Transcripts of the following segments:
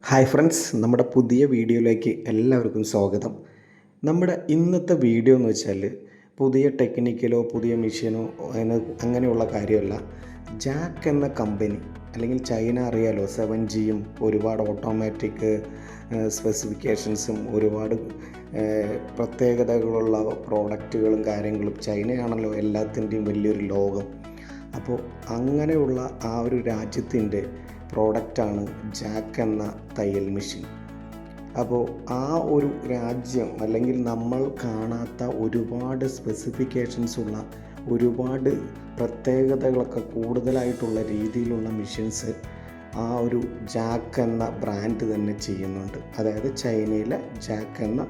Hi friends, നമ്മുടെ പുതിയ വീഡിയോയിലേക്ക് എല്ലാവർക്കും സ്വാഗതം. നമ്മുടെ ഇന്നത്തെ വീഡിയോ എന്ന് വെച്ചാൽ പുതിയ ടെക്നിക്കലോ പുതിയ മെഷീനോ അങ്ങനെയുള്ള കാര്യമല്ല. ജാക്ക് എന്ന കമ്പനി, അല്ലെങ്കിൽ ചൈന അറിയാലോ, 7Gയും ഒരുപാട് ഓട്ടോമാറ്റിക് സ്പെസിഫിക്കേഷൻസും ഒരുപാട് പ്രത്യേകതകളുള്ള പ്രോഡക്റ്റുകളും കാര്യങ്ങളും. ചൈനയാണല്ലോ എല്ലാത്തിൻ്റെയും വലിയൊരു ലോകം. അപ്പോൾ അങ്ങനെയുള്ള ആ ഒരു രാജ്യത്തിൻ്റെ പ്രോഡക്റ്റാണ് ജാക്ക് എന്ന തയ്യൽ മെഷീൻ. അപ്പോൾ ആ ഒരു രാജ്യം, അല്ലെങ്കിൽ നമ്മൾ കാണാത്ത ഒരുപാട് സ്പെസിഫിക്കേഷൻസ് ഉള്ള ഒരുപാട് പ്രത്യേകതകളൊക്കെ കൂടുതലായിട്ടുള്ള രീതിയിലുള്ള മെഷീൻസ് ആ ഒരു ജാക്ക് എന്ന ബ്രാൻഡ് തന്നെ ചെയ്യുന്നുണ്ട്. അതായത് ചൈനയിലെ ജാക്ക് എന്ന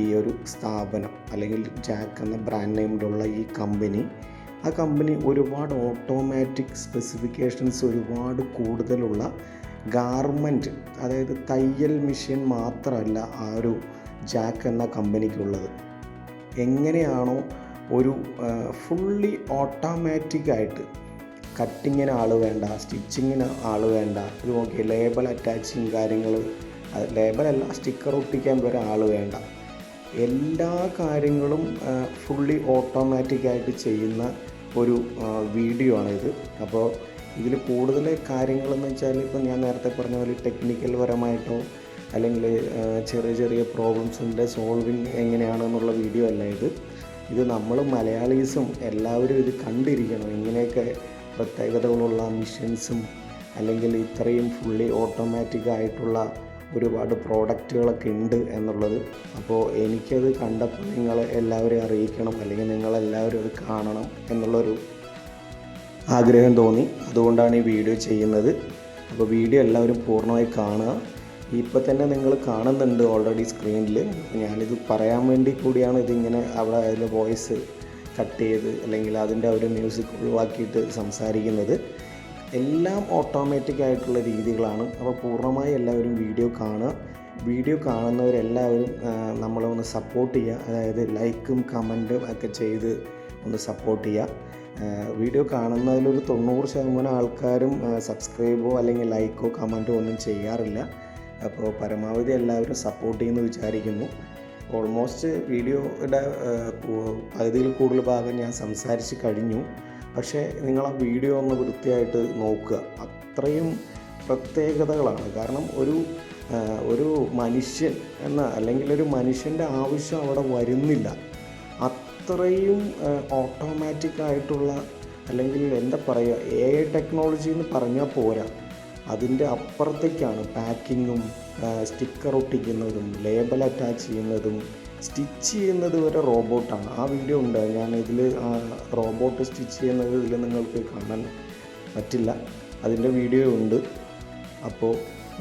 ഈ ഒരു സ്ഥാപനം, അല്ലെങ്കിൽ ജാക്ക് എന്ന ബ്രാൻഡ് നെയിമിലുള്ള ഈ കമ്പനി, ആ കമ്പനി ഒരുപാട് ഓട്ടോമാറ്റിക് സ്പെസിഫിക്കേഷൻസ് ഒരുപാട് കൂടുതലുള്ള ഗാർമെൻറ്റ്, അതായത് തയ്യൽ മെഷീൻ മാത്രമല്ല ആ ഒരു ജാക്ക് എന്ന കമ്പനിക്കുള്ളത്. എങ്ങനെയാണോ ഒരു ഫുള്ളി ഓട്ടോമാറ്റിക്കായിട്ട് കട്ടിങ്ങിന് ആൾ വേണ്ട, സ്റ്റിച്ചിങ്ങിന് ആൾ വേണ്ട, ഇത് നോക്കി ലേബൽ അറ്റാച്ചിങ് കാര്യങ്ങൾ, ലേബലല്ല, സ്റ്റിക്കർ ഒട്ടിക്കാൻ വരെ ആൾ വേണ്ട, എല്ലാ കാര്യങ്ങളും ഫുള്ളി ഓട്ടോമാറ്റിക്കായിട്ട് ചെയ്യുന്ന ഒരു വീഡിയോ ആണിത്. അപ്പോൾ ഇതിൽ കൂടുതൽ കാര്യങ്ങളെന്ന് വെച്ചാൽ, ഇപ്പം ഞാൻ നേരത്തെ പറഞ്ഞ പോലെ ടെക്നിക്കൽ പരമായിട്ടോ അല്ലെങ്കിൽ ചെറിയ ചെറിയ പ്രോബ്ലംസിൻ്റെ സോൾവിങ് എങ്ങനെയാണെന്നുള്ള വീഡിയോ അല്ല ഇത് നമ്മൾ മലയാളീസും എല്ലാവരും ഇത് കണ്ടിരിക്കണം. ഇങ്ങനെയൊക്കെ പ്രത്യേകതകളുള്ള മിഷൻസും അല്ലെങ്കിൽ ഇത്രയും ഫുള്ളി ഓട്ടോമാറ്റിക്കായിട്ടുള്ള ഒരുപാട് പ്രോഡക്റ്റുകളൊക്കെ ഉണ്ട് എന്നുള്ളത്. അപ്പോൾ എനിക്കത് കണ്ടപ്പോൾ നിങ്ങളെ എല്ലാവരെയും അറിയിക്കണം, അല്ലെങ്കിൽ നിങ്ങളെല്ലാവരും അത് കാണണം എന്നുള്ളൊരു ആഗ്രഹം തോന്നി. അതുകൊണ്ടാണ് ഈ വീഡിയോ ചെയ്യുന്നത്. അപ്പോൾ വീഡിയോ എല്ലാവരും പൂർണ്ണമായി കാണുക. ഇപ്പോൾ തന്നെ നിങ്ങൾ കാണുന്നുണ്ട് ഓൾറെഡി സ്ക്രീനിൽ. ഞാനിത് പറയാൻ വേണ്ടി കൂടിയാണ് ഇതിങ്ങനെ അവിടെ അതിൽ വോയിസ് കട്ട് ചെയ്ത്, അല്ലെങ്കിൽ അതിൻ്റെ ഒരു മ്യൂസിക് ഒഴിവാക്കിയിട്ട് സംസാരിക്കുന്നത്. എല്ലാം ഓട്ടോമാറ്റിക് ആയിട്ടുള്ള രീതികളാണ്. അപ്പോൾ പൂർണ്ണമായി എല്ലാവരും വീഡിയോ കാണുക. വീഡിയോ കാണുന്നവരെല്ലാവരും നമ്മളെ ഒന്ന് സപ്പോർട്ട് ചെയ്യുക. അതായത് ലൈക്കും കമൻറ്റും ഒക്കെ ചെയ്ത് ഒന്ന് സപ്പോർട്ട് ചെയ്യുക. വീഡിയോ കാണുന്നതിലൊരു 90% ആൾക്കാരും സബ്സ്ക്രൈബോ അല്ലെങ്കിൽ ലൈക്കോ കമൻറ്റോ ഒന്നും ചെയ്യാറില്ല. അപ്പോൾ പരമാവധി എല്ലാവരും സപ്പോർട്ട് ചെയ്യുമെന്ന് വിചാരിക്കുന്നു. ഓൾമോസ്റ്റ് വീഡിയോയുടെ പകുതിയിൽ കൂടുതൽ ഭാഗം ഞാൻ സംസാരിച്ച് കഴിഞ്ഞു. പക്ഷേ നിങ്ങൾ ആ വീഡിയോ ഒന്ന് വൃത്തിയായിട്ട് നോക്കുക. അത്രയും പ്രത്യേകതകളാണ്. കാരണം ഒരു മനുഷ്യൻ അല്ലെങ്കിൽ ഒരു മനുഷ്യൻ്റെ ആവശ്യം അവിടെ വരുന്നില്ല. അത്രയും ഓട്ടോമാറ്റിക്കായിട്ടുള്ള, അല്ലെങ്കിൽ എന്താ പറയുക, AI ടെക്നോളജി എന്ന് പറഞ്ഞാൽ പോരാ, അതിൻ്റെ അപ്പുറത്തേക്കാണ് പാക്കിങ്ങും സ്റ്റിക്കർ ഒട്ടിക്കുന്നതും ലേബൽ അറ്റാച്ച് ചെയ്യുന്നതും സ്റ്റിച്ച് ചെയ്യുന്നത് വരെ റോബോട്ടാണ്. ആ വീഡിയോ ഉണ്ട്, ഞാൻ ഇതിൽ റോബോട്ട് സ്റ്റിച്ച് ചെയ്യുന്നത് ഇതിൽ നിങ്ങൾക്ക് കാണാൻ പറ്റില്ല, അതിൻ്റെ വീഡിയോ ഉണ്ട്. അപ്പോൾ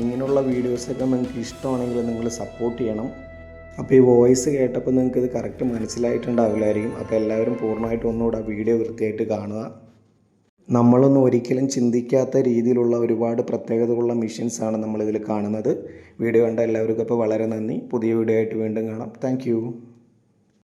ഇങ്ങനെയുള്ള വീഡിയോസൊക്കെ നിങ്ങൾക്ക് ഇഷ്ടമാണെങ്കിൽ നിങ്ങൾ സപ്പോർട്ട് ചെയ്യണം. അപ്പോൾ ഈ വോയിസ് കേട്ടപ്പോൾ നിങ്ങൾക്കിത് കറക്റ്റ് മനസ്സിലായിട്ടുണ്ടാവില്ലായിരിക്കും. അപ്പോൾ എല്ലാവരും പൂർണ്ണമായിട്ട് ഒന്നുകൂടെ വീഡിയോ വൃത്തിയായിട്ട് കാണുക. നമ്മളൊന്നും ഒരിക്കലും ചിന്തിക്കാത്ത രീതിയിലുള്ള ഒരുപാട് പ്രത്യേകതകളുള്ള മെഷീൻസാണ് നമ്മളിതിൽ കാണുന്നത്. വീഡിയോ കണ്ട എല്ലാവർക്കും അപ്പോൾ വളരെ നന്ദി. പുതിയ വീഡിയോ ആയിട്ട് വീണ്ടും കാണാം. താങ്ക്